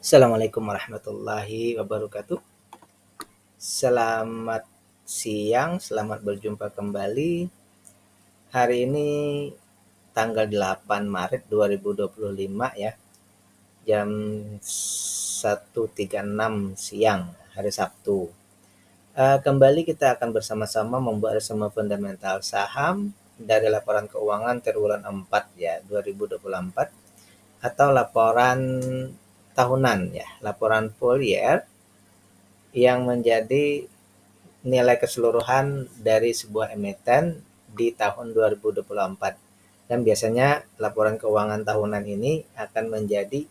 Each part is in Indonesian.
Assalamualaikum warahmatullahi wabarakatuh. Selamat siang, selamat berjumpa kembali. Hari ini tanggal 8 Maret 2025 ya, jam 1.36 siang, hari Sabtu. Kembali kita akan bersama-sama membuat resume fundamental saham dari laporan keuangan triwulan 4 ya, 2024 atau laporan tahunan ya, laporan full year yang menjadi nilai keseluruhan dari sebuah emiten di tahun 2024. Dan biasanya laporan keuangan tahunan ini akan menjadi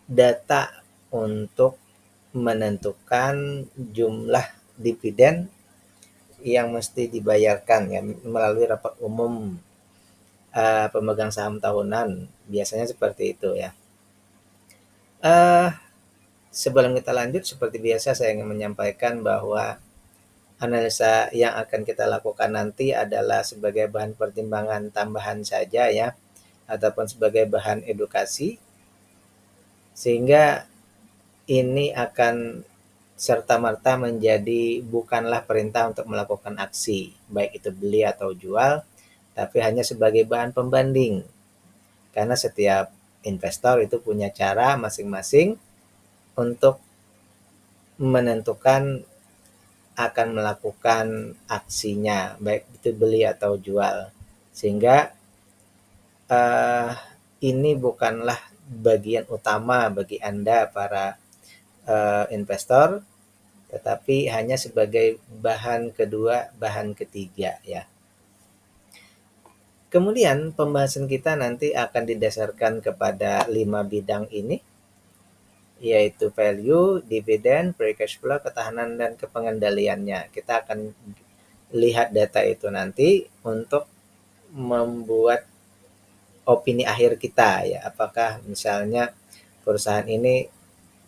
data untuk menentukan jumlah dividen yang mesti dibayarkan ya melalui rapat umum pemegang saham tahunan. Biasanya seperti itu ya. Sebelum kita lanjut, seperti biasa saya ingin menyampaikan bahwa analisa yang akan kita lakukan nanti adalah sebagai bahan pertimbangan tambahan saja ya, ataupun sebagai bahan edukasi, sehingga ini akan serta-merta menjadi bukanlah perintah untuk melakukan aksi, baik itu beli atau jual, tapi hanya sebagai bahan pembanding. Karena setiap investor itu punya cara masing-masing untuk menentukan akan melakukan aksinya, baik itu beli atau jual. Sehingga ini bukanlah bagian utama bagi Anda para investor, tetapi hanya sebagai bahan kedua, bahan ketiga ya. Kemudian pembahasan kita nanti akan didasarkan kepada 5 bidang ini, yaitu value, dividen, free cash flow, ketahanan, dan kepengendaliannya. Kita akan lihat data itu nanti untuk membuat opini akhir kita ya, apakah misalnya perusahaan ini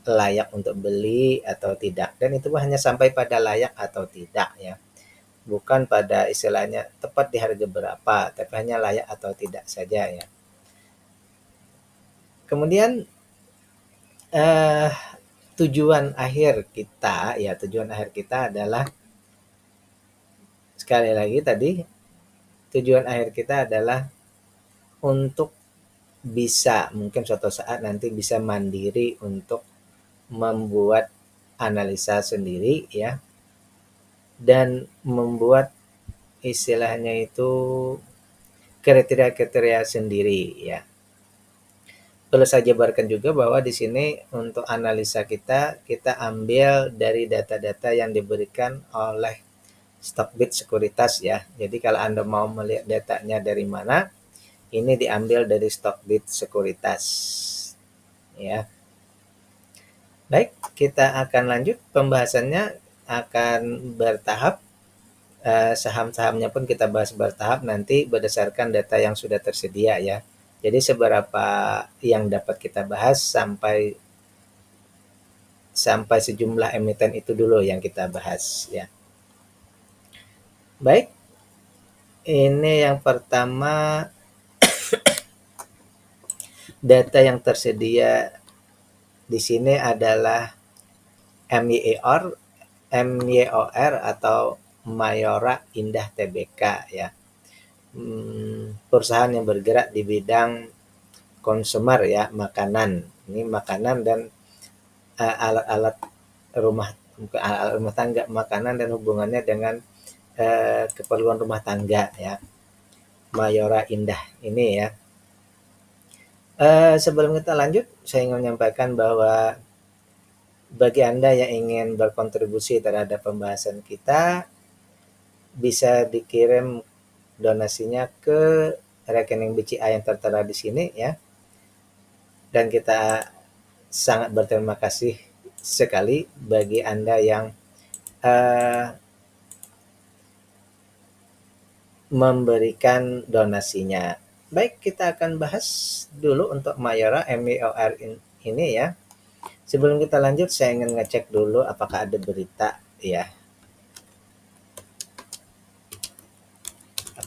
layak untuk beli atau tidak, dan itu hanya sampai pada layak atau tidak ya, bukan pada istilahnya tepat di harga berapa, tapi hanya layak atau tidak saja ya. Kemudian tujuan akhir kita adalah, sekali lagi tadi, tujuan akhir kita adalah untuk bisa mungkin suatu saat nanti bisa mandiri untuk membuat analisa sendiri ya, dan membuat istilahnya itu kriteria-kriteria sendiri ya. Perlu saya jabarkan juga bahwa di sini untuk analisa kita ambil dari data-data yang diberikan oleh Stockbit Sekuritas ya. Jadi kalau Anda mau melihat datanya dari mana, ini diambil dari Stockbit Sekuritas ya. Baik, kita akan lanjut pembahasannya, akan bertahap. Saham-sahamnya pun kita bahas bertahap nanti berdasarkan data yang sudah tersedia ya. Jadi seberapa yang dapat kita bahas sampai sejumlah emiten itu dulu yang kita bahas ya. Baik, ini yang pertama, data yang tersedia di sini adalah MYOR atau Mayora Indah Tbk ya. Perusahaan yang bergerak di bidang konsumer ya, makanan. Ini makanan dan alat-alat rumah tangga, makanan dan hubungannya dengan keperluan rumah tangga ya. Mayora Indah ini ya. Sebelum kita lanjut, saya ingin menyampaikan bahwa bagi Anda yang ingin berkontribusi terhadap pembahasan kita, bisa dikirim donasinya ke rekening BCA yang tertera di sini ya. Dan kita sangat berterima kasih sekali bagi Anda yang memberikan donasinya. Baik, kita akan bahas dulu untuk Mayora MYOR ini ya. Sebelum kita lanjut, saya ingin ngecek dulu apakah ada berita ya.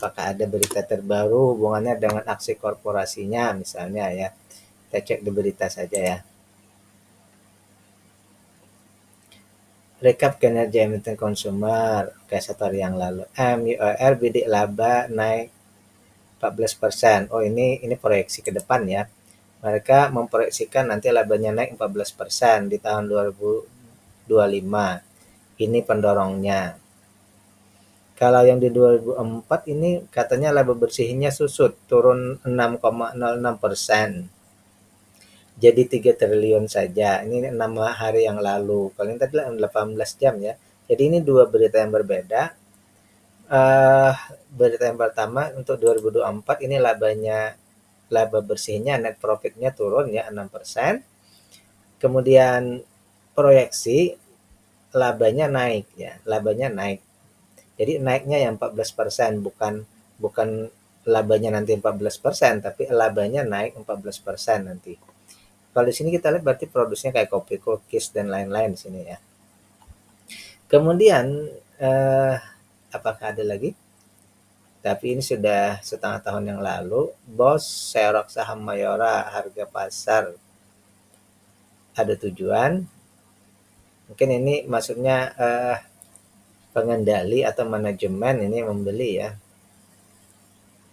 apakah ada berita terbaru hubungannya dengan aksi korporasinya misalnya ya. Kita cek di berita saja ya. Rekap kinerja emiten konsumer, oke 1 hari yang lalu. MUR bidik laba naik 14%. Oh ini proyeksi ke depan ya. Mereka memproyeksikan nanti labanya naik 14% di tahun 2025. Ini pendorongnya. Kalau yang di 2004 ini katanya laba bersihnya susut, turun 6,06%. Jadi 3 triliun saja. Ini 6 hari yang lalu. Paling tadi 18 jam ya. Jadi ini dua berita yang berbeda. Berita yang pertama untuk 2024 ini laba bersihnya net profitnya turun ya 6%. Kemudian proyeksi labanya naik ya, labanya naik. Jadi naiknya yang 14%, bukan labanya nanti 14%, tapi labanya naik 14% nanti. Kalau di sini kita lihat berarti produksinya kayak kopi, cookies dan lain-lain di sini ya. Kemudian apakah ada lagi? Tapi ini sudah setengah tahun yang lalu, bos serok saham Mayora, harga pasar ada tujuan. Mungkin ini maksudnya pengendali atau manajemen ini membeli ya.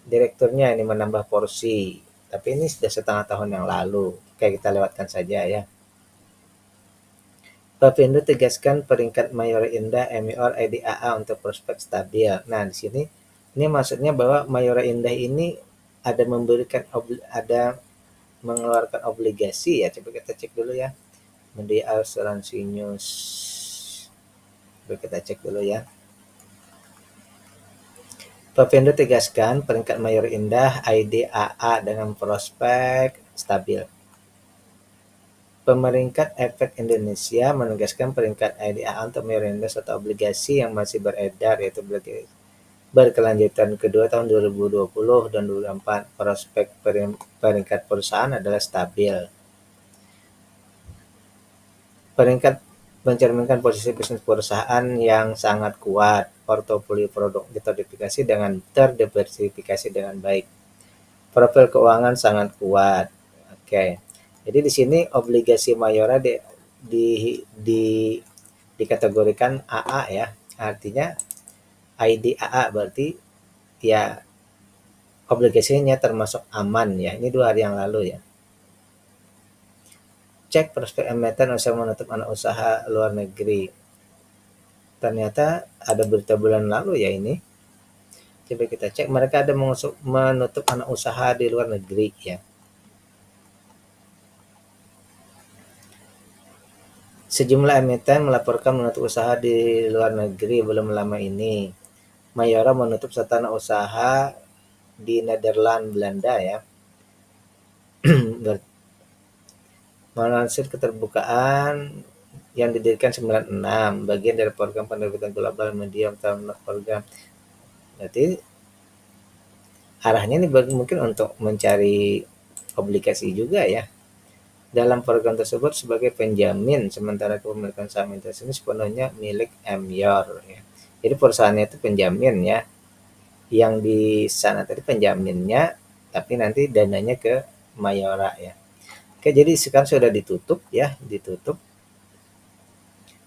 Direkturnya ini menambah porsi. Tapi ini sudah setengah tahun yang lalu. Oke, kita lewatkan saja ya. Bapindo tegaskan peringkat Mayora Indah MIOR IDAA untuk prospek stabil. Nah, di sini ini maksudnya bahwa Mayora Indah ini ada mengeluarkan obligasi ya. Coba kita cek dulu ya. Media Asuransi News. Coba kita cek dulu ya. Bapindo tegaskan peringkat Mayora Indah IDAA dengan prospek stabil. Pemeringkat Efek Indonesia menegaskan peringkat IDAA untuk Mayora Indah serta obligasi yang masih beredar yaitu berkelanjutan kedua tahun 2020 dan 2024. Prospek peringkat perusahaan adalah stabil. Peringkat mencerminkan posisi bisnis perusahaan yang sangat kuat, portofolio produk terdiversifikasi dengan baik, profil keuangan sangat kuat. Oke, jadi di sini obligasi Mayora dikategorikan AA ya, artinya IDAA berarti ya obligasinya termasuk aman ya. Ini 2 hari yang lalu ya. Cek prospek emiten usaha menutup anak usaha luar negeri. Ternyata ada berita bulan lalu ya ini. Coba kita cek, mereka ada menutup anak usaha di luar negeri ya. Sejumlah emiten melaporkan menutup usaha di luar negeri belum lama ini. Mayora menutup 1 anak usaha di Nederland, Belanda ya. Melansir keterbukaan yang didirikan 96, bagian dari program penerbitan global medium term program. Berarti arahnya ini mungkin untuk mencari obligasi juga ya. Dalam program tersebut sebagai penjamin, sementara kepemilikan saham Intas ini sepenuhnya milik MYOR ya. Jadi perusahaannya itu penjamin ya. Yang di sana tadi penjaminnya, tapi nanti dananya ke Mayora ya. Oke, jadi sekarang sudah ditutup ya, ditutup.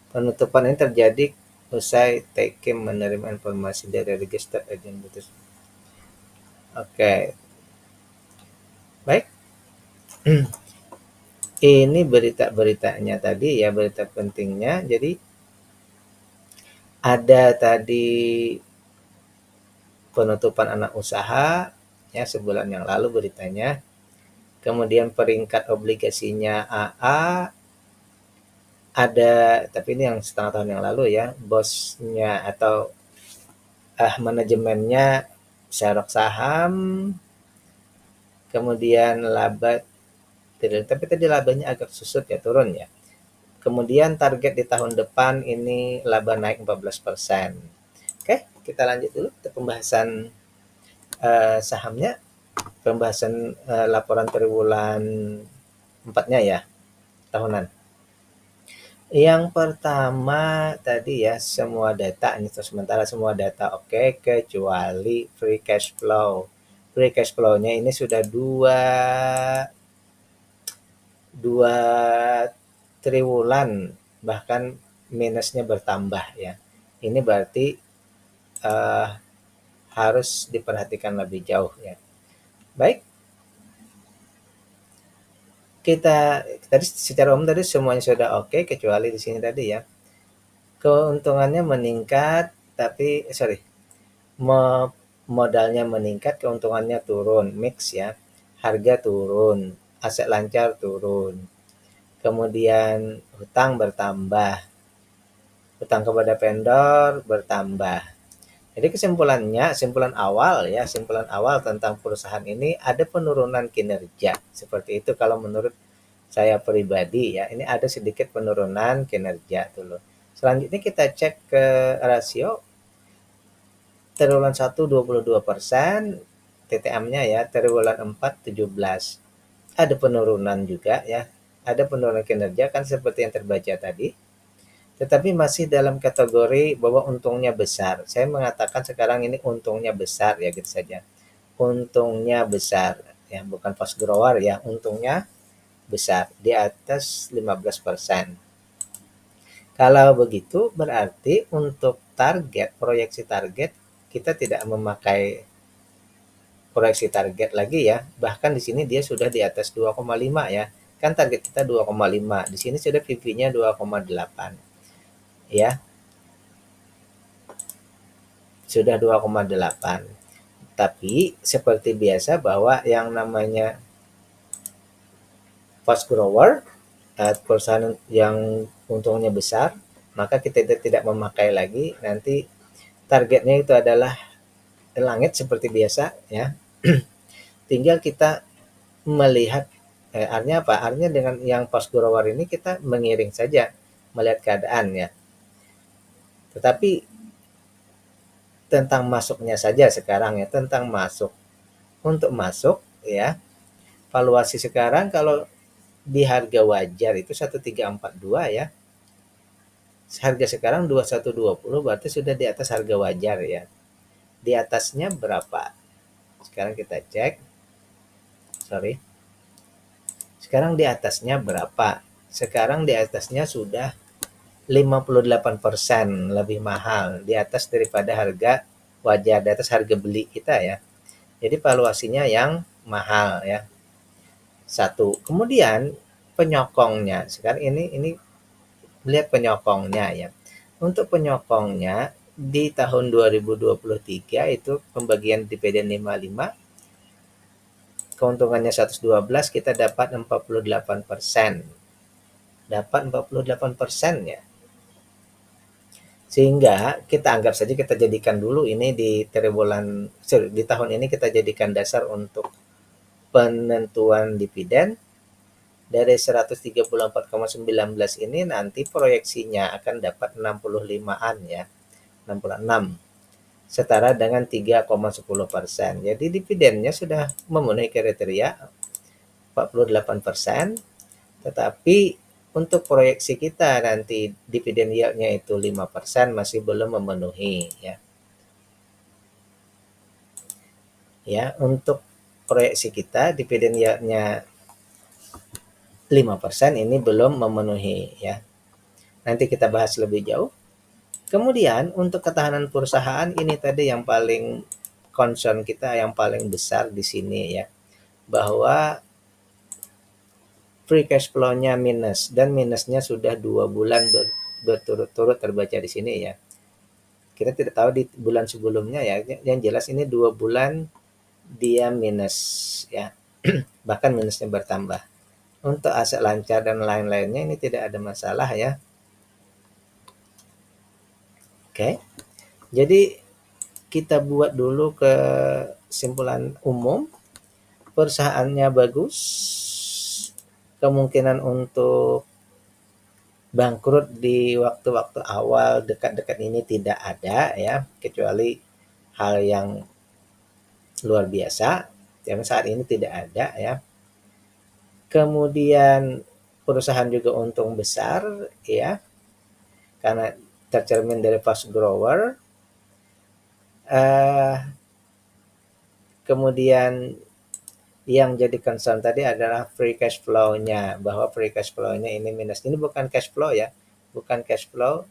Penutupan ini terjadi usai Tekim menerima informasi dari register agent putus. Oke. Baik. Ini berita-beritanya tadi ya, berita pentingnya. Jadi ada tadi penutupan anak usaha ya sebulan yang lalu beritanya. Kemudian peringkat obligasinya AA ada, tapi ini yang setengah tahun yang lalu ya, bosnya atau manajemennya serok saham, kemudian laba, tapi tadi labanya agak susut ya, turun ya. Kemudian target di tahun depan ini laba naik 14%. Oke, kita lanjut dulu ke pembahasan sahamnya, pembahasan laporan triwulan 4-nya ya, tahunan. Yang pertama tadi ya, semua data untuk sementara semua data oke, kecuali free cash flow. Free cash flow-nya ini sudah dua triwulan, bahkan minusnya bertambah ya. Ini berarti eh, harus diperhatikan lebih jauh ya. Baik, kita tadi secara umum tadi semuanya sudah oke, kecuali di sini tadi ya. Keuntungannya meningkat, tapi sorry, modalnya meningkat, keuntungannya turun, mix ya. Harga turun, aset lancar turun. Kemudian hutang bertambah, hutang kepada vendor bertambah. Jadi kesimpulan awal ya, simpulan awal tentang perusahaan ini ada penurunan kinerja. Seperti itu kalau menurut saya pribadi ya, ini ada sedikit penurunan kinerja dulu. Selanjutnya kita cek ke rasio triwulan 1 22%, TTM-nya ya, triwulan 4 17. Ada penurunan juga ya. Ada penurunan kinerja kan seperti yang terbaca tadi. Tetapi masih dalam kategori bahwa untungnya besar. Saya mengatakan sekarang ini untungnya besar ya gitu saja. Untungnya besar ya, bukan fast grower ya, untungnya besar di atas 15%. Kalau begitu berarti untuk target, proyeksi target kita tidak memakai proyeksi target lagi ya. Bahkan di sini dia sudah di atas 2,5 ya. Kan target kita 2,5. Di sini sudah PV-nya 2,8. Ya, sudah 2,8. Tapi seperti biasa bahwa yang namanya fast grower, perusahaan yang untungnya besar, maka kita tidak memakai lagi. Nanti targetnya itu adalah langit seperti biasa ya. Tinggal kita melihat, artinya apa? Artinya dengan yang fast grower ini kita mengiring saja melihat keadaan ya. Tetapi tentang masuknya saja sekarang ya, tentang masuk. Untuk masuk ya, valuasi sekarang kalau di harga wajar itu 1342 ya. Harga sekarang 2120 berarti sudah di atas harga wajar ya. Di atasnya berapa? Sekarang kita cek. Sorry. Sekarang di atasnya berapa? Sekarang di atasnya sudah 58% lebih mahal, di atas daripada harga wajar, di atas harga beli kita ya. Jadi valuasinya yang mahal ya. Satu. Kemudian penyokongnya. Sekarang ini lihat penyokongnya ya. Untuk penyokongnya di tahun 2023 itu pembagian dividen 55, keuntungannya 112, kita dapat 48%. Dapat 48% ya. Sehingga kita anggap saja, kita jadikan dulu ini di triwulan di tahun ini kita jadikan dasar untuk penentuan dividen. Dari 134,19 ini nanti proyeksinya akan dapat 65-an ya. 66 setara dengan 3,10%. Jadi dividennya sudah memenuhi kriteria 48%, tetapi untuk proyeksi kita nanti dividen yield-nya itu 5% masih belum memenuhi ya. Ya, untuk proyeksi kita dividen yield-nya 5% ini belum memenuhi ya. Nanti kita bahas lebih jauh. Kemudian untuk ketahanan perusahaan ini tadi yang paling concern kita, yang paling besar di sini ya. Bahwa free cash flow-nya minus, dan minusnya sudah 2 bulan berturut-turut terbaca di sini ya. Kita tidak tahu di bulan sebelumnya ya. Yang jelas ini 2 bulan dia minus ya. Bahkan minusnya bertambah. Untuk aset lancar dan lain-lainnya ini tidak ada masalah ya. Oke. Jadi kita buat dulu kesimpulan umum. Perusahaannya bagus. Kemungkinan untuk bangkrut di waktu-waktu awal dekat-dekat ini tidak ada ya, kecuali hal yang luar biasa yang saat ini tidak ada ya. Kemudian perusahaan juga untung besar ya, karena tercermin dari fast grower. Kemudian yang jadi concern tadi adalah free cash flow-nya, bahwa free cash flow-nya ini minus. Ini bukan cash flow ya, bukan cash flow,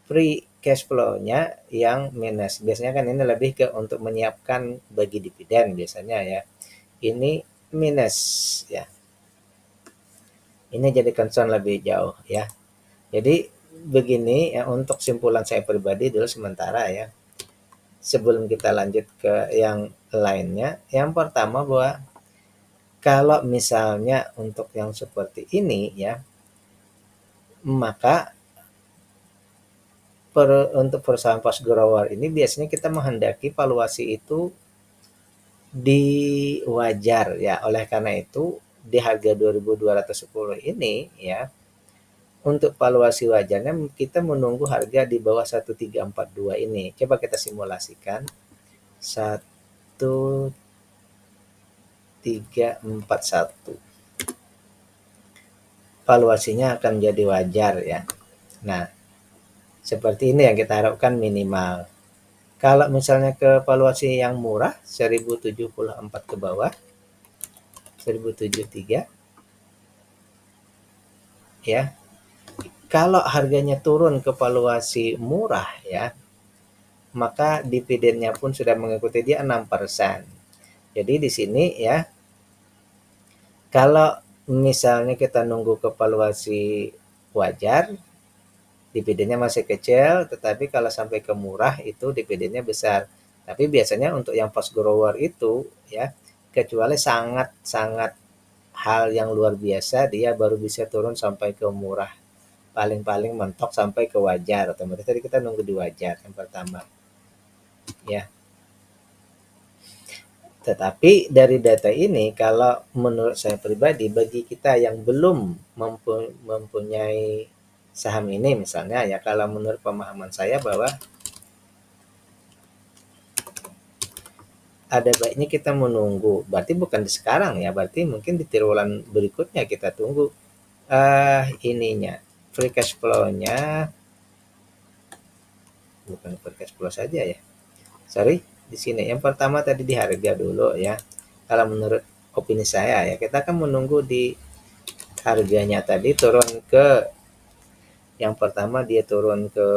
free cash flow-nya yang minus. Biasanya kan ini lebih ke untuk menyiapkan bagi dividen biasanya ya. Ini minus ya. Ini jadi concern lebih jauh ya. Jadi begini ya, untuk simpulan saya pribadi dulu sementara ya. Sebelum kita lanjut ke yang lainnya, yang pertama bahwa kalau misalnya untuk yang seperti ini ya, maka untuk perusahaan fast grower ini biasanya kita menghendaki valuasi itu di wajar ya. Oleh karena itu di harga 2210 ini ya, untuk valuasi wajarnya kita menunggu harga di bawah 1342 ini. Coba kita simulasikan. 1341. Valuasinya akan menjadi wajar ya. Nah, seperti ini yang kita harapkan minimal. Kalau misalnya ke valuasi yang murah 1074 ke bawah, 1073 ya. Kalau harganya turun ke valuasi murah ya, maka dividennya pun sudah mengikuti dia 6%. Jadi di sini ya, kalau misalnya kita nunggu ke valuasi wajar, dividennya masih kecil, tetapi kalau sampai ke murah itu dividennya besar. Tapi biasanya untuk yang fast grower itu ya, kecuali sangat-sangat hal yang luar biasa, dia baru bisa turun sampai ke murah. Paling-paling mentok sampai ke wajar. Otomatis tadi kita nunggu di wajar yang pertama. Ya. Tetapi dari data ini, kalau menurut saya pribadi, bagi kita yang belum mempunyai saham ini misalnya ya, kalau menurut pemahaman saya bahwa ada baiknya kita menunggu. Berarti bukan di sekarang ya, berarti mungkin di triwulan berikutnya kita tunggu ininya free cash flow-nya, bukan free cash flow saja ya. Sorry, di sini yang pertama tadi di harga dulu ya. Kalau menurut opini saya ya, kita akan menunggu di harganya tadi turun ke, yang pertama dia turun ke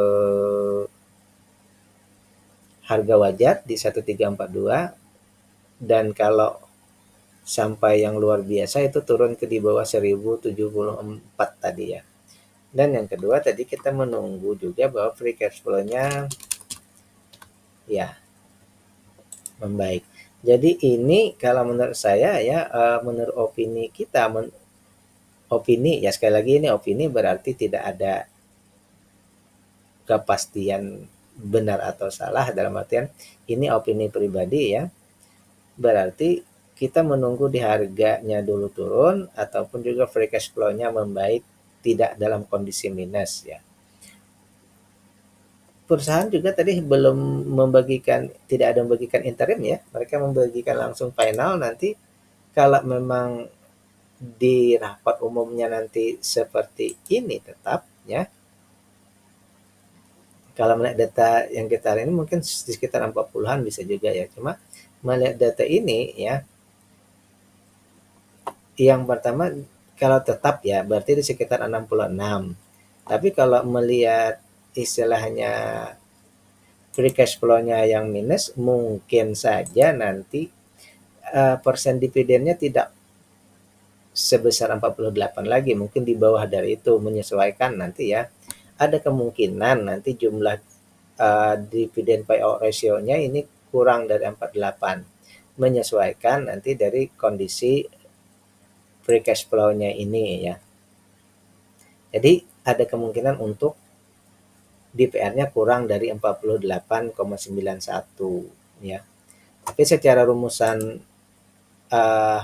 harga wajar di 1342, dan kalau sampai yang luar biasa itu turun ke di bawah 1074 tadi ya. Dan yang kedua tadi kita menunggu juga bahwa free cash flow-nya ya membaik. Jadi ini kalau menurut saya ya, menurut opini kita, opini ya, sekali lagi ini opini, berarti tidak ada kepastian benar atau salah, dalam artian ini opini pribadi ya. Berarti kita menunggu di harganya dulu turun, ataupun juga free cash flow-nya membaik, tidak dalam kondisi minus ya. Perusahaan juga tadi belum membagikan, tidak ada membagikan interim ya. Mereka membagikan langsung final. Nanti kalau memang di rapat umumnya nanti seperti ini tetap ya. Kalau melihat data yang kita hari ini mungkin di sekitar 40-an bisa juga ya. Cuma melihat data ini ya, yang pertama kalau tetap ya berarti di sekitar 66. Tapi kalau melihat istilahnya free cash flow-nya yang minus, mungkin saja nanti persen dividennya tidak sebesar 48 lagi, mungkin di bawah dari itu, menyesuaikan nanti ya. Ada kemungkinan nanti jumlah dividen payout ratio-nya ini kurang dari 48, menyesuaikan nanti dari kondisi free cash flow-nya ini ya. Jadi ada kemungkinan untuk DPR-nya kurang dari 48,91 ya. Tapi secara rumusan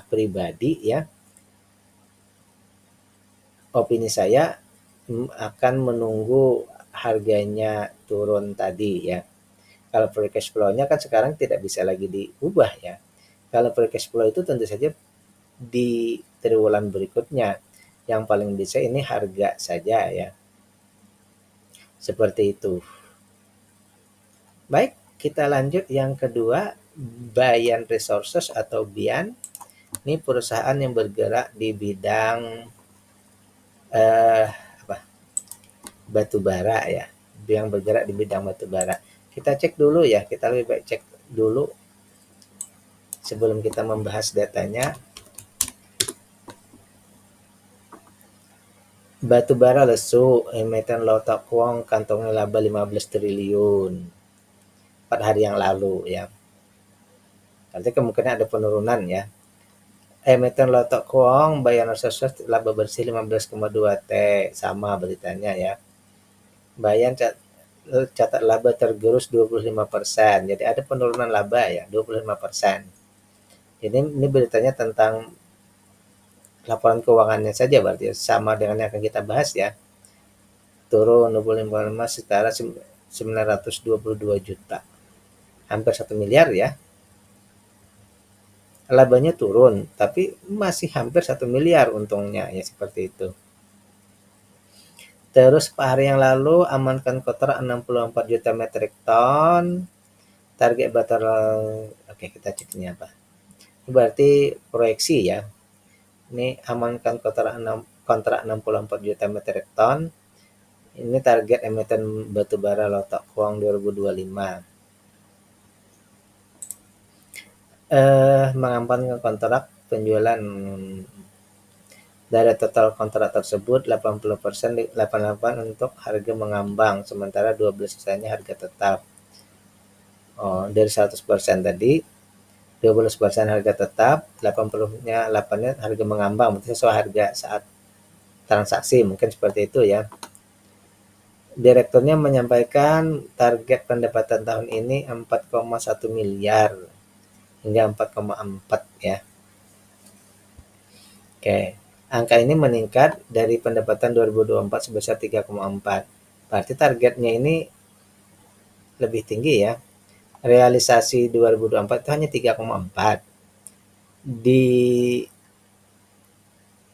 pribadi ya, opini saya akan menunggu harganya turun tadi ya. Kalau free cash flow-nya kan sekarang tidak bisa lagi diubah ya. Kalau free cash flow itu tentu saja di triwulan berikutnya. Yang paling bisa ini harga saja ya. Seperti itu. Baik, kita lanjut yang kedua, Bayan Resources atau BIAN. Ini perusahaan yang bergerak di bidang apa? Batu bara ya. Yang bergerak di bidang batu bara. Kita cek dulu ya, kita lebih baik cek dulu sebelum kita membahas datanya. Batu bara lesu, emiten Lotok Wong kantongnya laba 15 triliun 4 hari yang lalu ya. Nanti kemungkinan ada penurunan ya. Emiten Lotok Wong Bayan Resources laba bersih 15,2 T, sama beritanya ya. Bayan catat laba tergerus 25%. Jadi ada penurunan laba ya, 25%. Jadi ini beritanya tentang laporan keuangannya saja berarti ya, sama dengan yang akan kita bahas ya. Turun 25,5 setara 922 juta. Hampir 1 miliar ya. Labanya turun, tapi masih hampir 1 miliar untungnya ya, seperti itu. Terus hari yang lalu amankan kontrak 64 juta metrik ton. Target batar, oke kita cek ini apa. Ini berarti proyeksi ya. Ini amankan kontrak 64 juta metrik ton. Ini target emiten batubara Lotok Wong 2025. Mengamankan kontrak penjualan dari total kontrak tersebut 80% 88 untuk harga mengambang, sementara 12 sisanya harga tetap. Dari 100% tadi 12% harga tetap, 80-nya 8-nya harga mengambang, berarti sesuai harga saat transaksi, mungkin seperti itu ya. Direkturnya menyampaikan target pendapatan tahun ini 4,1 miliar hingga 4,4 ya. Oke, angka ini meningkat dari pendapatan 2024 sebesar 3,4. Berarti targetnya ini lebih tinggi ya. Realisasi 2024 itu hanya 3,4. Di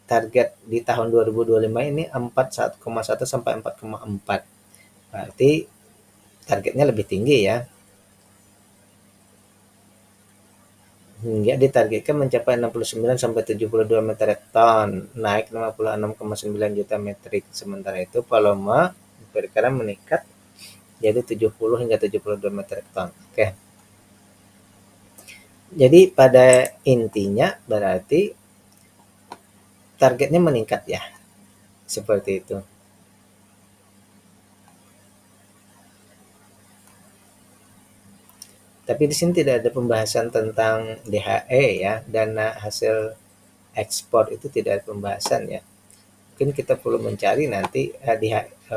target di tahun 2025 ini 4,1 sampai 4,4. Berarti targetnya lebih tinggi ya. Hingga ditargetkan mencapai 69 sampai 72 metrik ton, naik 56,9 juta metrik. Sementara itu volume diperkirakan meningkat jadi 70 hingga 72 metrik ton. Oke. Jadi pada intinya berarti targetnya meningkat ya. Seperti itu. Tapi di sini tidak ada pembahasan tentang DHE ya, dana hasil ekspor itu tidak ada pembahasan ya. Mungkin kita perlu mencari nanti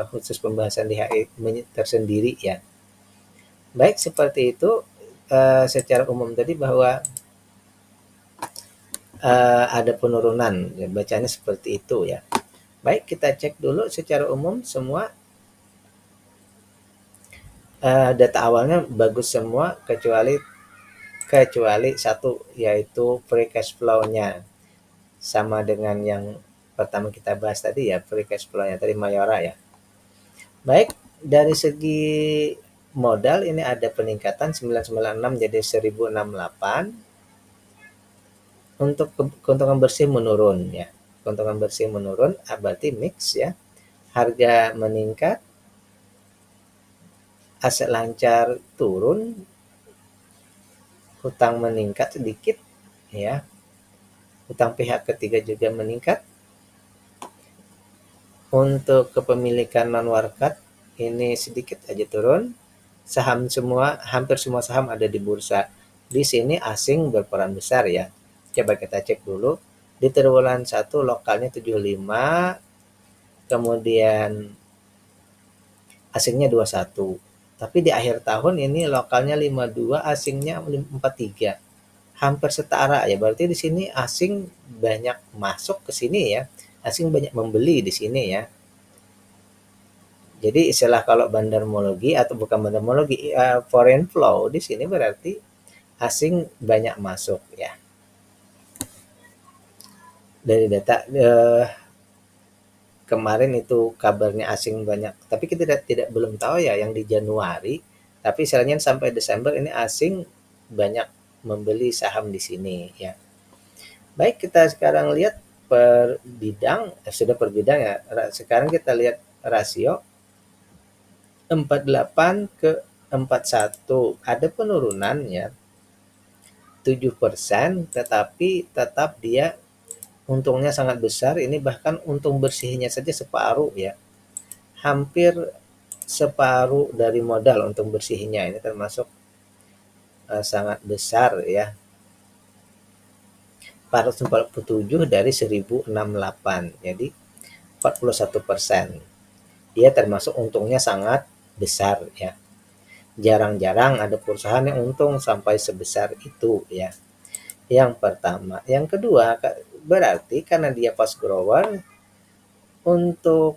khusus pembahasan DHE tersendiri ya. Baik, seperti itu secara umum tadi bahwa ada penurunan, ya, bacanya seperti itu ya. Baik, kita cek dulu secara umum semua data awalnya bagus semua kecuali satu, yaitu free cash flow-nya. Sama dengan yang pertama kita bahas tadi ya, free cash flow-nya tadi Mayora ya. Baik, dari segi modal ini ada peningkatan 996 jadi 1068. Untuk keuntungan bersih menurun ya. Keuntungan bersih menurun berarti mix ya. Harga meningkat, aset lancar turun, hutang meningkat sedikit ya. Hutang pihak ketiga juga meningkat. Untuk kepemilikan non warkat ini sedikit aja turun. Saham semua, hampir semua saham ada di bursa. Di sini asing berperan besar ya. Coba kita cek dulu. Di triwulan 1 lokalnya 75, kemudian asingnya 21. Tapi di akhir tahun ini lokalnya 52, asingnya 43. Hampir setara ya. Berarti di sini asing banyak masuk ke sini ya. Asing banyak membeli di sini ya. Jadi istilah kalau bandarmologi atau bukan bandarmologi, foreign flow di sini berarti asing banyak masuk ya. Dari data kemarin itu kabarnya asing banyak, tapi kita tidak belum tahu ya yang di Januari, tapi istilahnya sampai Desember ini asing banyak membeli saham di sini ya. Baik, kita sekarang lihat per bidang, sudah per bidang ya. Sekarang kita lihat rasio 48 ke 41. Ada penurunan ya 7%, tetapi tetap dia untungnya sangat besar. Ini bahkan untung bersihnya saja separuh ya. Hampir separuh dari modal untung bersihnya. Ini termasuk sangat besar ya. 447 dari 1068. Jadi 41%. Dia termasuk untungnya sangat besar ya. Jarang-jarang ada perusahaan yang untung sampai sebesar itu ya. Yang pertama. Yang kedua, berarti karena dia fast grower, untuk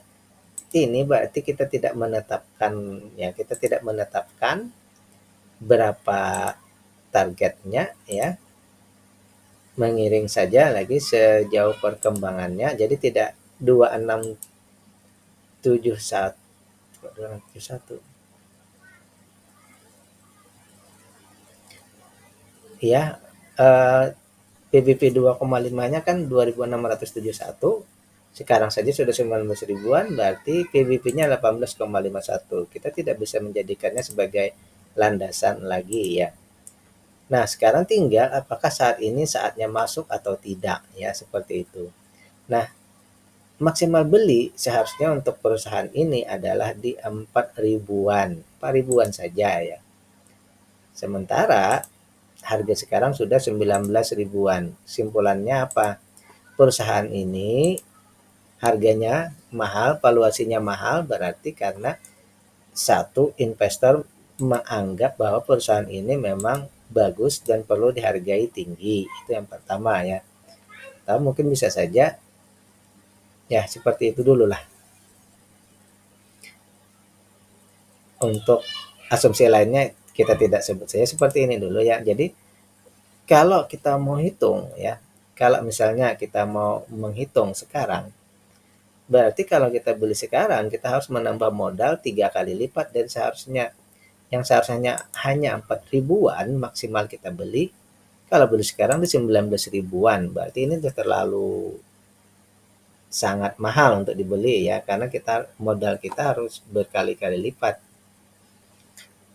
ini berarti kita tidak menetapkan ya, kita tidak menetapkan berapa targetnya ya. Mengiring saja lagi sejauh perkembangannya. Jadi tidak 2671 ya, PBB 2,5-nya kan 2671, sekarang saja sudah 19 ribuan, berarti PBB-nya 18,51. Kita tidak bisa menjadikannya sebagai landasan lagi ya. Nah, sekarang tinggal apakah saat ini saatnya masuk atau tidak ya, seperti itu. Nah, maksimal beli seharusnya untuk perusahaan ini adalah di 4 ribuan, 4 ribuan saja ya. Sementara harga sekarang sudah 19 ribuan. Simpulannya apa? Perusahaan ini harganya mahal, valuasinya mahal, berarti karena satu, investor menganggap bahwa perusahaan ini memang bagus dan perlu dihargai tinggi. Itu yang pertama ya. Atau mungkin bisa saja ya seperti itu dulu lah. Untuk asumsi lainnya kita tidak sebut saja, seperti ini dulu ya. Jadi kalau kita mau hitung ya, kalau misalnya kita mau menghitung sekarang, berarti kalau kita beli sekarang kita harus menambah modal 3 kali lipat dan seharusnya yang seharusnya hanya 4 ribuan maksimal kita beli, kalau beli sekarang di 19 ribuan, berarti ini sudah terlalu sangat mahal untuk dibeli ya, karena modal kita harus berkali-kali lipat.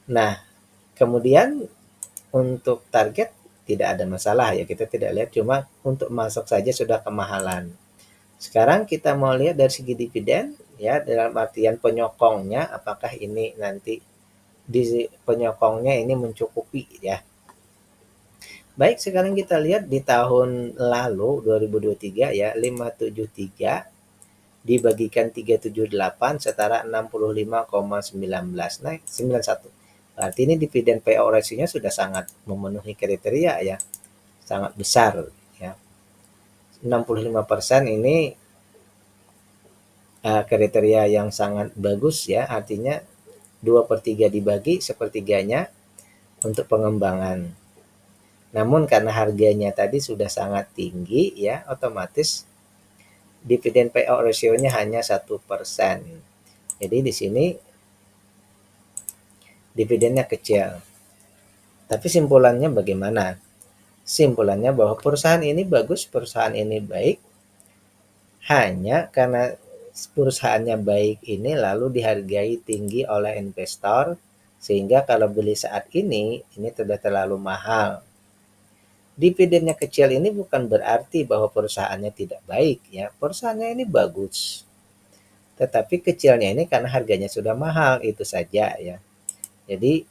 Nah, kemudian untuk target tidak ada masalah ya, kita tidak lihat, cuma untuk masuk saja sudah kemahalan. Sekarang kita mau lihat dari segi dividen ya, dalam artian penyokongnya, apakah ini nanti di penyokongnya ini mencukupi ya. Baik, sekarang kita lihat di tahun lalu 2023 ya, 573 dibagikan 378 setara 65,19. Nah, 91. Berarti ini dividen payout ratio-nya sudah sangat memenuhi kriteria ya. Sangat besar ya. 65% ini kriteria yang sangat bagus ya. Artinya 2/3 dibagi, sepertiganya untuk pengembangan. Namun karena harganya tadi sudah sangat tinggi ya, otomatis dividen payout ratio-nya hanya 1%. Jadi di sini dividennya kecil. Tapi simpulannya bagaimana? Simpulannya bahwa perusahaan ini bagus, perusahaan ini baik, hanya karena perusahaannya baik ini lalu dihargai tinggi oleh investor, sehingga kalau beli saat ini sudah terlalu mahal. Dividennya kecil ini bukan berarti bahwa perusahaannya tidak baik ya, perusahaannya ini bagus. Tetapi kecilnya ini karena harganya sudah mahal, itu saja ya. Jadi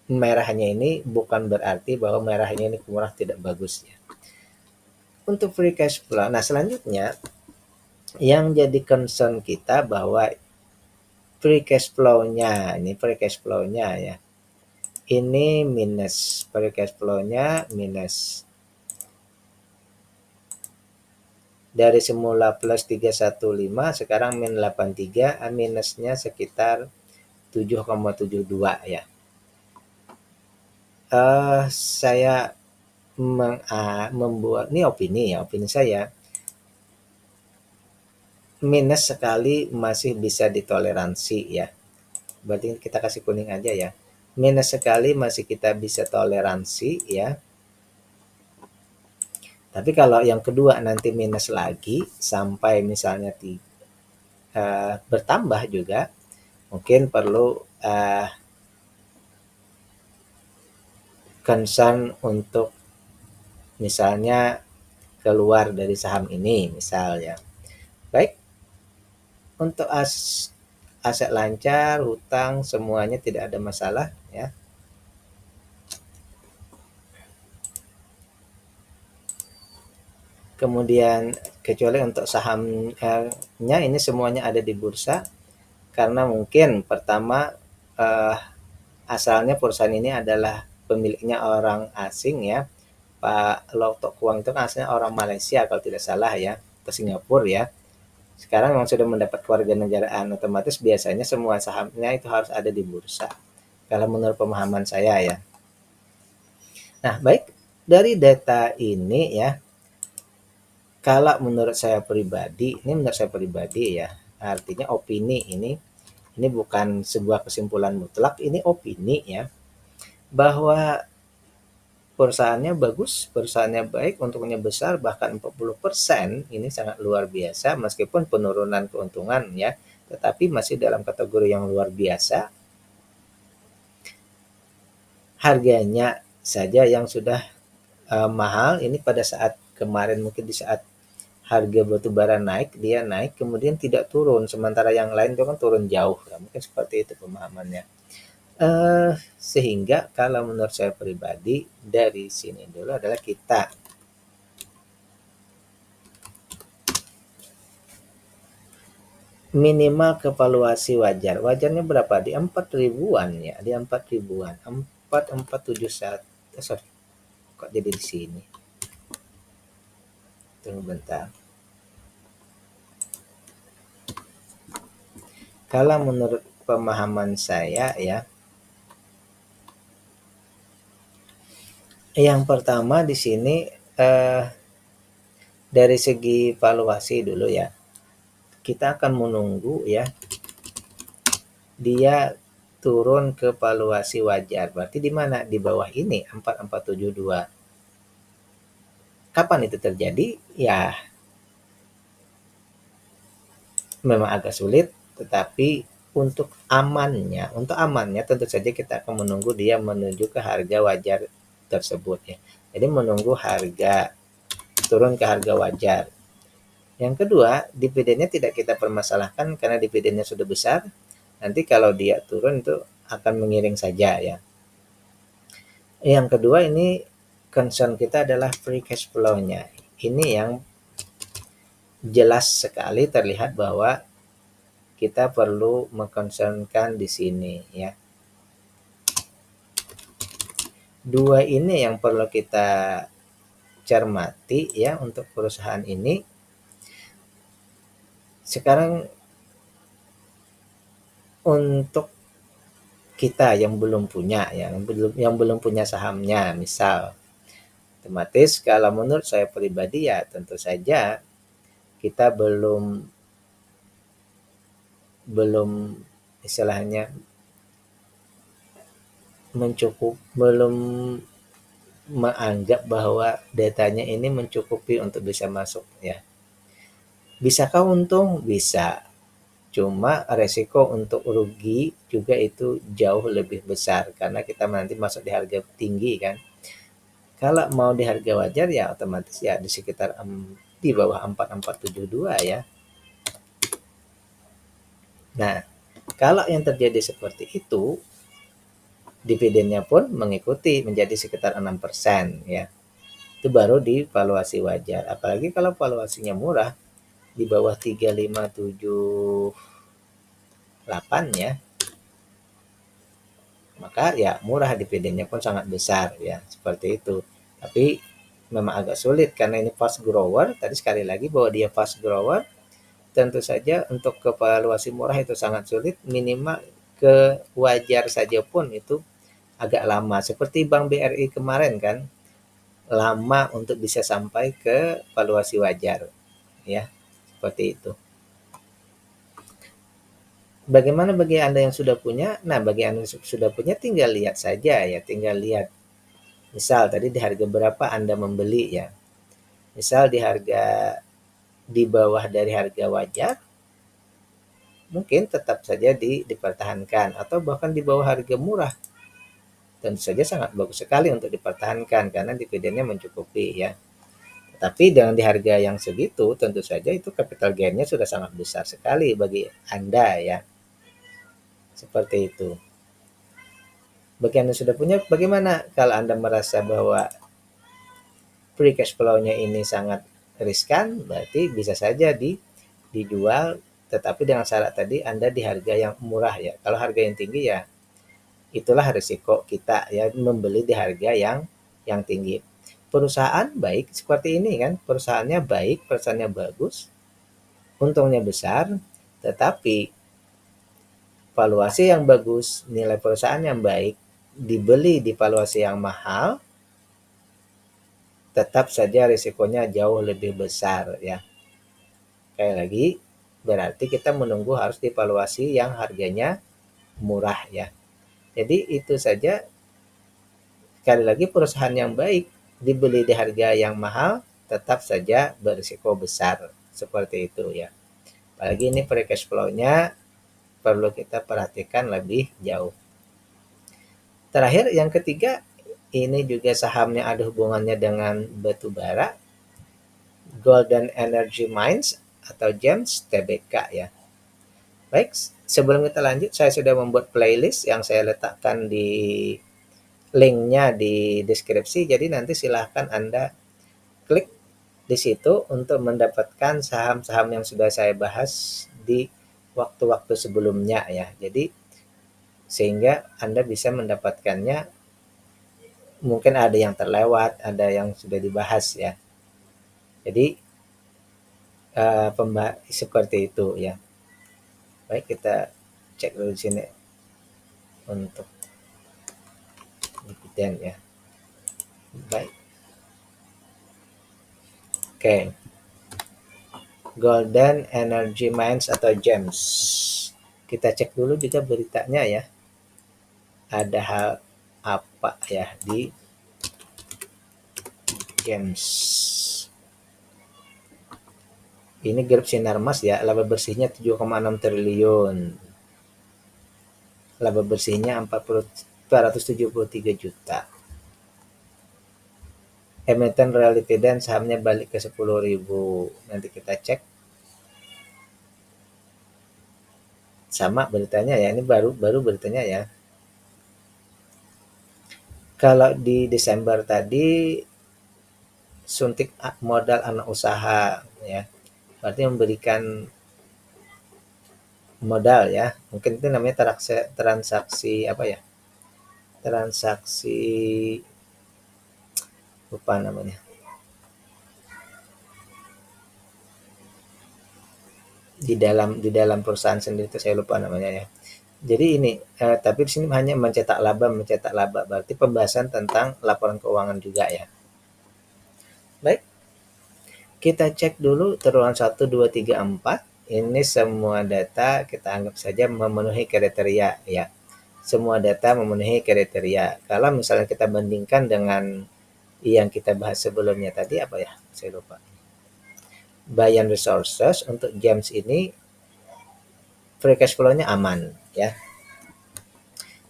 merahnya ini bukan berarti bahwa merahnya ini murah tidak bagus ya. Untuk free cash flow, nah selanjutnya yang jadi concern kita bahwa free cash flow-nya ya. Ini minus, free cash flow-nya minus. Dari semula plus 315 sekarang min 83, minusnya sekitar 7,72 ya. Saya membuat ini opini saya. minus sekali masih bisa ditoleransi ya. Berarti kita kasih kuning aja ya. Minus sekali masih kita bisa toleransi ya. Tapi kalau yang kedua nanti minus lagi sampai misalnya bertambah juga, mungkin perlu concern untuk misalnya keluar dari saham ini misalnya. Baik, untuk aset lancar, hutang, semuanya tidak ada masalah ya. Kemudian kecuali untuk sahamnya ini semuanya ada di bursa, karena mungkin pertama asalnya perusahaan ini adalah pemiliknya orang asing ya. Pak Lau Tok Kuang itu kan asalnya orang Malaysia kalau tidak salah ya, atau Singapura ya. Sekarang memang sudah mendapat kewarganegaraan, otomatis biasanya semua sahamnya itu harus ada di bursa. Kalau menurut pemahaman saya ya. Nah, baik, dari data ini ya, kalau menurut saya pribadi, ini menurut saya pribadi ya, artinya opini ini bukan sebuah kesimpulan mutlak, ini opini ya, bahwa perusahaannya bagus, perusahaannya baik, untungnya besar, bahkan 40%, ini sangat luar biasa, meskipun penurunan keuntungan ya, tetapi masih dalam kategori yang luar biasa. Harganya saja yang sudah mahal, ini pada saat kemarin mungkin di saat harga batu bara naik, dia naik kemudian tidak turun, sementara yang lain itu kan turun jauh, ya, mungkin seperti itu pemahamannya. Sehingga kalau menurut saya pribadi dari sini dulu adalah kita minimal ke valuasi wajar. Wajarnya berapa? Di 4 ribuan ya, di 4 ribuan. 4471. Sorry. Kok jadi di sini? Tunggu bentar. Kalau menurut pemahaman saya ya, yang pertama di sini dari segi valuasi dulu ya. Kita akan menunggu ya dia turun ke valuasi wajar. Berarti di mana? Di bawah ini 4472. Kapan itu terjadi? Ya memang agak sulit, tetapi untuk amannya tentu saja kita akan menunggu dia menuju ke harga wajar tersebut ya. Jadi menunggu harga turun ke harga wajar. Yang kedua, dividennya tidak kita permasalahkan karena dividennya sudah besar. Nanti kalau dia turun itu akan mengiring saja ya. Yang kedua ini concern kita adalah free cash flow-nya. Ini yang jelas sekali terlihat bahwa kita perlu mengconcernkan di sini ya. Dua ini yang perlu kita cermati ya untuk perusahaan ini. Sekarang untuk kita yang belum punya ya, yang belum punya sahamnya misal, otomatis kalau menurut saya pribadi ya tentu saja kita belum istilahnya belum menganggap bahwa datanya ini mencukupi untuk bisa masuk ya. Bisakah untung? Bisa. Cuma resiko untuk rugi juga itu jauh lebih besar karena kita nanti masuk di harga tinggi kan. Kalau mau di harga wajar ya otomatis ya di sekitar di bawah 4472 ya. Nah, kalau yang terjadi seperti itu, dividennya pun mengikuti menjadi sekitar 6% ya. Itu baru di valuasi wajar. Apalagi kalau valuasinya murah di bawah 3578 ya. Maka ya murah, dividennya pun sangat besar ya, seperti itu. Tapi memang agak sulit karena ini fast grower. Tadi sekali lagi bahwa dia fast grower, tentu saja untuk ke valuasi murah itu sangat sulit, minimal ke wajar saja pun itu agak lama. Seperti Bank BRI kemarin kan, lama untuk bisa sampai ke valuasi wajar ya, seperti itu. Bagaimana bagi Anda yang sudah punya? Nah, bagi Anda yang sudah punya tinggal lihat saja ya, tinggal lihat. Misal tadi di harga berapa Anda membeli ya. Misal di harga di bawah dari harga wajar, mungkin tetap saja dipertahankan atau bahkan di bawah harga murah. Tentu saja sangat bagus sekali untuk dipertahankan karena dividennya mencukupi ya. Tapi dengan di harga yang segitu tentu saja itu capital gain-nya sudah sangat besar sekali bagi Anda ya. Seperti itu. Bagi Anda sudah punya, bagaimana kalau Anda merasa bahwa free cash flow-nya ini sangat riskan, berarti bisa saja dijual, tetapi dengan syarat tadi Anda di harga yang murah ya. Kalau harga yang tinggi ya itulah risiko kita ya, membeli di harga yang tinggi. Perusahaan baik seperti ini kan, perusahaannya baik, perusahaannya bagus, untungnya besar, tetapi valuasi yang bagus, nilai perusahaan yang baik, dibeli di valuasi yang mahal, tetap saja risikonya jauh lebih besar ya. Sekali lagi, berarti kita menunggu harus di valuasi yang harganya murah ya. Jadi itu saja, sekali lagi perusahaan yang baik dibeli di harga yang mahal tetap saja berisiko besar. Seperti itu ya. Apalagi ini free cash flow-nya perlu kita perhatikan lebih jauh. Terakhir yang ketiga, ini juga sahamnya ada hubungannya dengan batu bara, Golden Energy Mines atau GEMS TBK ya. Baik, sebelum kita lanjut saya sudah membuat playlist yang saya letakkan di linknya di deskripsi, jadi nanti silahkan Anda klik di situ untuk mendapatkan saham-saham yang sudah saya bahas di waktu-waktu sebelumnya ya. Jadi sehingga Anda bisa mendapatkannya, mungkin ada yang terlewat, ada yang sudah dibahas ya. Jadi seperti itu ya. Baik, kita cek dulu di sini untuk dividen ya. Baik. Oke. Golden Energy Mines atau GEMS. Kita cek dulu juga beritanya ya. Ada hal apa ya di GEMS. Ini grup Sinarmas ya, laba bersihnya 7,6 triliun. Laba bersihnya 473 juta. Emiten real dividen sahamnya balik ke 10.000. Nanti kita cek. Sama beritanya ya, ini baru beritanya ya. Kalau di Desember tadi suntik modal anak usaha ya. Berarti memberikan modal ya. Mungkin itu namanya transaksi apa ya? Transaksi lupa namanya. Di dalam perusahaan sendiri itu saya lupa namanya ya. Jadi ini tapi di sini hanya mencetak laba. Berarti pembahasan tentang laporan keuangan juga ya. Baik. Kita cek dulu triwulan 1 2 3 4. Ini semua data kita anggap saja memenuhi kriteria ya. Semua data memenuhi kriteria. Kalau misalnya kita bandingkan dengan yang kita bahas sebelumnya tadi apa ya? Saya lupa. Bayan Resources untuk GEMS ini free cash flow-nya aman ya.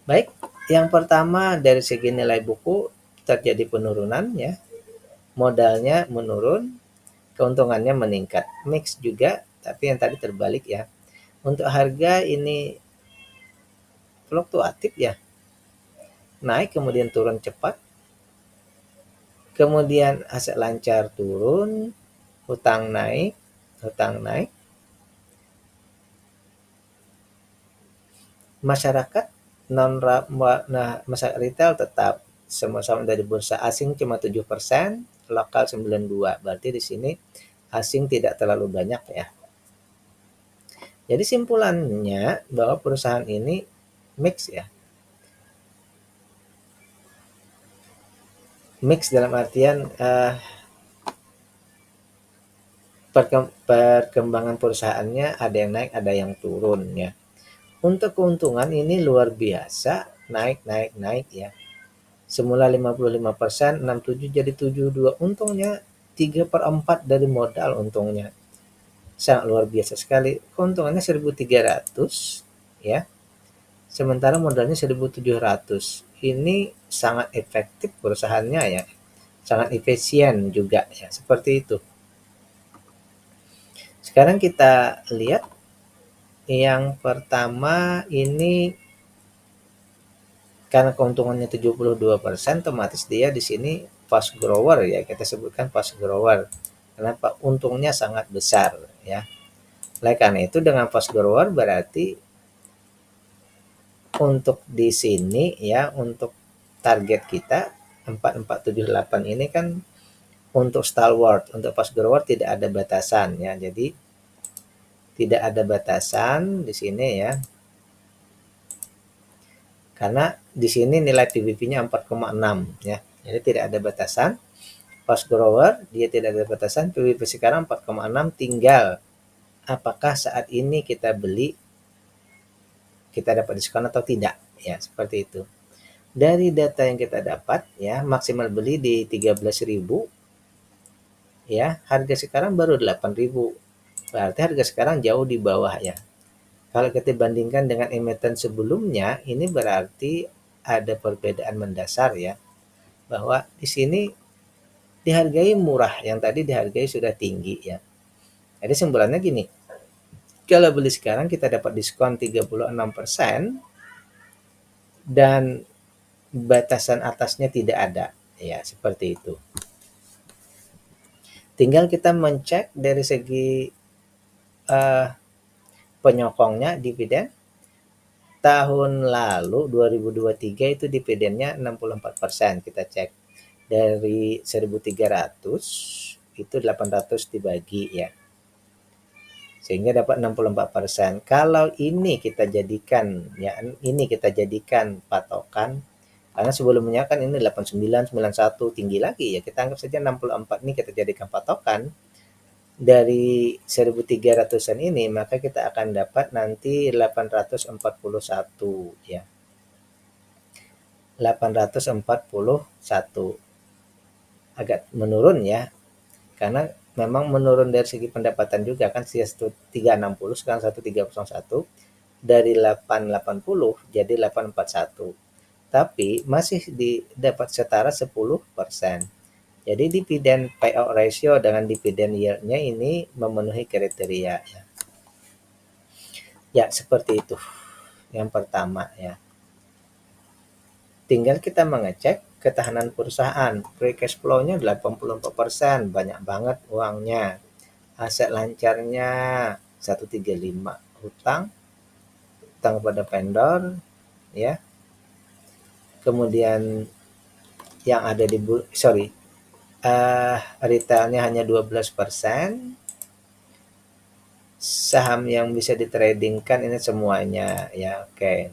Baik, yang pertama dari segi nilai buku terjadi penurunan ya. Modalnya menurun, keuntungannya meningkat. Mix juga, tapi yang tadi terbalik ya. Untuk harga ini fluktuatif ya. Naik kemudian turun cepat. Kemudian aset lancar turun, hutang naik. Masyarakat masyarakat retail tetap semua saham dari bursa asing cuma 7%, lokal 92. Berarti di sini asing tidak terlalu banyak ya. Jadi simpulannya bahwa perusahaan ini mix ya. Mix dalam artian perkembangan perusahaannya ada yang naik, ada yang turun ya. Untuk keuntungan ini luar biasa, naik ya. Semula 55%, 67 jadi 72. Untungnya 3/4 dari modal untungnya. Sangat luar biasa sekali. Keuntungannya 1.300 ya. Sementara modalnya 1.700. Ini sangat efektif perusahaannya ya. Sangat efisien juga ya, seperti itu. Sekarang kita lihat yang pertama ini, karena keuntungannya 72%, otomatis dia di sini fast grower ya, kita sebutkan fast grower. Kenapa? Untungnya sangat besar ya. Oleh karena itu dengan fast grower berarti untuk di sini ya, untuk target kita 4478 ini kan untuk stalwart, untuk fast grower tidak ada batasan ya. Jadi tidak ada batasan di sini ya. Karena di sini nilai PBV-nya 4,6 ya. Jadi tidak ada batasan. Fast grower dia tidak ada batasan, PBV sekarang 4,6, tinggal apakah saat ini kita beli kita dapat diskon atau tidak ya, seperti itu. Dari data yang kita dapat ya, maksimal beli di 13.000 ya, harga sekarang baru 8.000. Berarti harga sekarang jauh di bawah ya. Kalau kita bandingkan dengan emiten sebelumnya, ini berarti ada perbedaan mendasar ya. Bahwa di sini dihargai murah, yang tadi dihargai sudah tinggi ya. Jadi simpulannya gini, kalau beli sekarang kita dapat diskon 36% dan batasan atasnya tidak ada. Ya, seperti itu. Tinggal kita mencek dari segi penyokongnya dividen. Tahun lalu 2023 itu dividennya 64%, kita cek. Dari 1.300 itu 800 dibagi ya. Sehingga dapat 64%. Kalau ini kita jadikan ya, ini kita jadikan patokan, karena sebelumnya kan ini 89, 91 tinggi lagi ya. Kita anggap saja 64 ini kita jadikan patokan. Dari 1.300-an ini maka kita akan dapat nanti 841 ya. 841 agak menurun ya, karena memang menurun dari segi pendapatan juga kan, 360 sekarang 1301, dari 880 jadi 841, tapi masih didapat setara 10%. Jadi dividen payout ratio dengan dividen yield-nya ini memenuhi kriteria ya. Ya, seperti itu. Yang pertama ya. Tinggal kita mengecek ketahanan perusahaan. Free cash flow-nya 84%, banyak banget uangnya. Aset lancarnya 135, hutang kepada vendor ya. Kemudian yang ada di retailnya hanya 12%. Saham yang bisa ditradingkan ini semuanya ya, oke.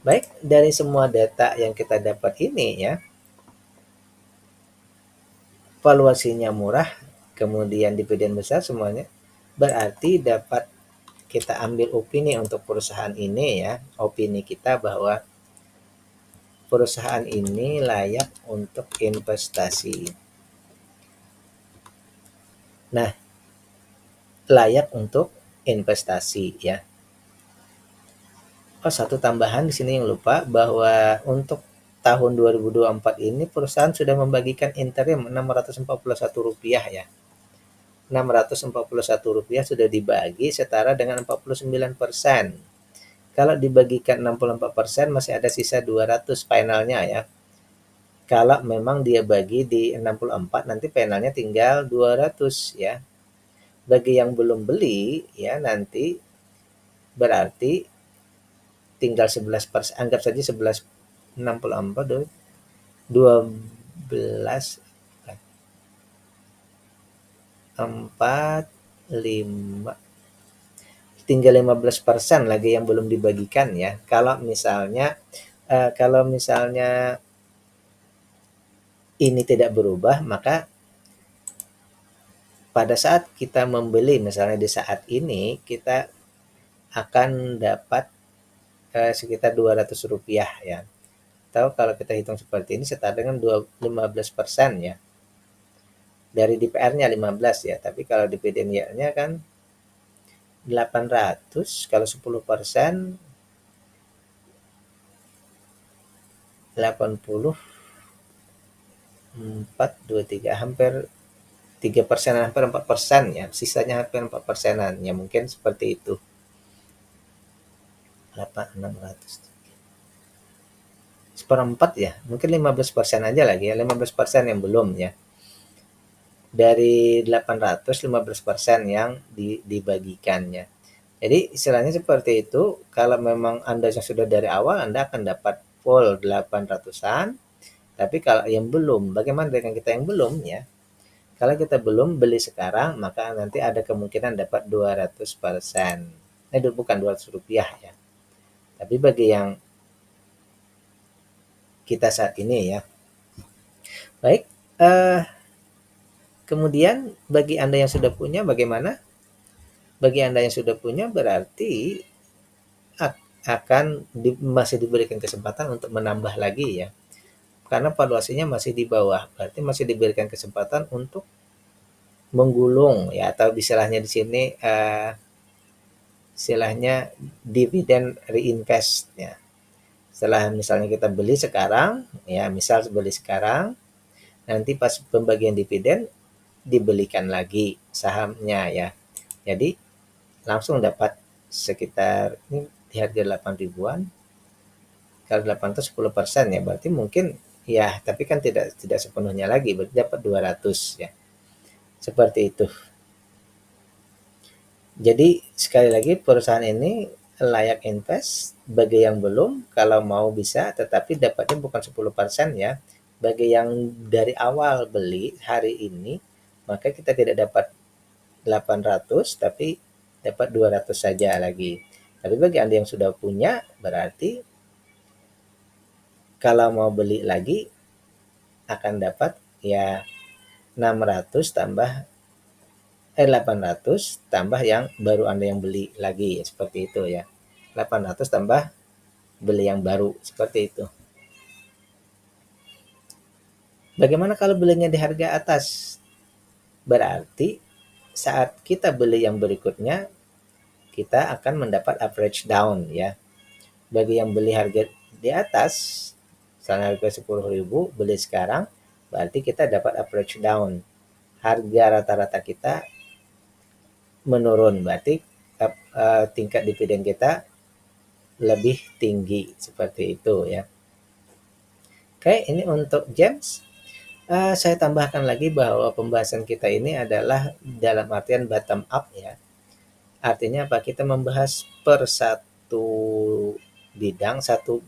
Baik, dari semua data yang kita dapat ini ya, valuasinya murah, kemudian dividen besar semuanya, berarti dapat kita ambil opini untuk perusahaan ini ya, opini kita bahwa perusahaan ini layak untuk investasi. Nah, layak untuk investasi ya. Oh, satu tambahan di sini yang lupa, bahwa untuk tahun 2024 ini perusahaan sudah membagikan interim Rp641 ya. Rp641 sudah dibagi setara dengan 49%. Kalau dibagikan 64% masih ada sisa 200 finalnya ya. Kalau memang dia bagi di 64 nanti finalnya tinggal 200 ya. Bagi yang belum beli ya, nanti berarti tinggal 11%, anggap saja 11, 64 12 4 5, tinggal 15% lagi yang belum dibagikan ya. Kalau misalnya ini tidak berubah, maka pada saat kita membeli misalnya di saat ini kita akan dapat sekitar Rp200 ya. Atau kalau kita hitung seperti ini setara dengan 15% ya. Dari DPR-nya 15 ya, tapi kalau dividen yield-nya kan 800, kalau 10% 80, 4, 2, 3, hampir 3%, hampir 4% ya, sisanya hampir 4%-an ya, mungkin seperti itu. 600 seperempat ya, mungkin 15% aja lagi ya, 15% yang belum ya. Dari 800, 15% yang dibagikannya. Jadi istilahnya seperti itu, kalau memang Anda yang sudah dari awal, Anda akan dapat full 800-an, tapi kalau yang belum, bagaimana dengan kita yang belum ya? Kalau kita belum beli sekarang, maka nanti ada kemungkinan dapat 200%. Bukan Rp200 ya. Tapi bagi yang kita saat ini ya. Baik, kemudian bagi Anda yang sudah punya bagaimana? Bagi Anda yang sudah punya berarti akan masih diberikan kesempatan untuk menambah lagi ya. Karena valuasinya masih di bawah, berarti masih diberikan kesempatan untuk menggulung ya, atau istilahnya di sini istilahnya dividen reinvest ya. Setelah misalnya kita beli sekarang ya, misal beli sekarang, nanti pas pembagian dividen dibelikan lagi sahamnya ya. Jadi langsung dapat sekitar ini di harga 8 ribuan. Kalau 8 itu 10% ya, berarti mungkin ya, tapi kan tidak sepenuhnya lagi, berarti dapat 200 ya. Seperti itu. Jadi sekali lagi perusahaan ini layak invest bagi yang belum, kalau mau bisa, tetapi dapatnya bukan 10% ya. Bagi yang dari awal beli hari ini, maka kita tidak dapat 800 tapi dapat 200 saja lagi. Tapi bagi Anda yang sudah punya, berarti kalau mau beli lagi akan dapat ya 600 tambah 800 tambah yang baru Anda yang beli lagi, seperti itu ya. 800 tambah beli yang baru, seperti itu. Bagaimana kalau belinya di harga atas? Berarti saat kita beli yang berikutnya, kita akan mendapat average down ya. Bagi yang beli harga di atas, misalnya harga 10.000, beli sekarang, berarti kita dapat average down. Harga rata-rata kita menurun, berarti tingkat dividen kita lebih tinggi, seperti itu ya. Oke, ini untuk James. Saya tambahkan lagi bahwa pembahasan kita ini adalah dalam artian bottom up ya. Artinya apa? Kita membahas per satu bidang, satu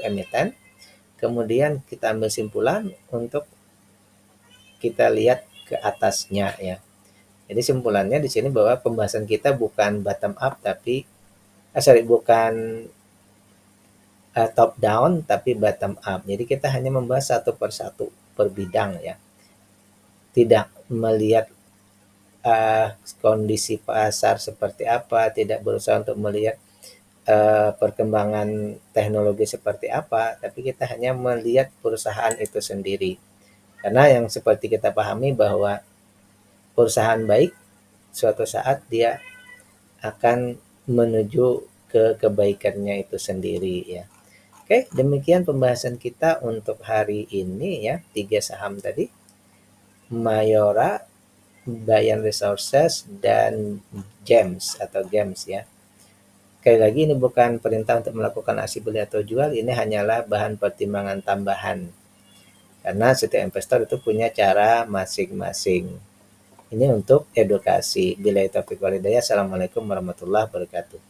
emiten. Kemudian kita ambil simpulan untuk kita lihat ke atasnya ya. Jadi simpulannya di sini bahwa pembahasan kita bukan bottom up tapi bukan top down tapi bottom up. Jadi kita hanya membahas satu persatu per bidang ya. Tidak melihat kondisi pasar seperti apa, tidak berusaha untuk melihat perkembangan teknologi seperti apa, tapi kita hanya melihat perusahaan itu sendiri. Karena yang seperti kita pahami bahwa perusahaan baik suatu saat dia akan menuju ke kebaikannya itu sendiri ya. Oke, demikian pembahasan kita untuk hari ini ya. 3 saham tadi, Mayora, Bayan Resources, dan GEMS atau GEMS ya. Sekali lagi ini bukan perintah untuk melakukan aksi beli atau jual, ini hanyalah bahan pertimbangan tambahan. Karena setiap investor itu punya cara masing-masing. Ini untuk edukasi. Billahi taufiq wal hidayah. Assalamualaikum warahmatullahi wabarakatuh.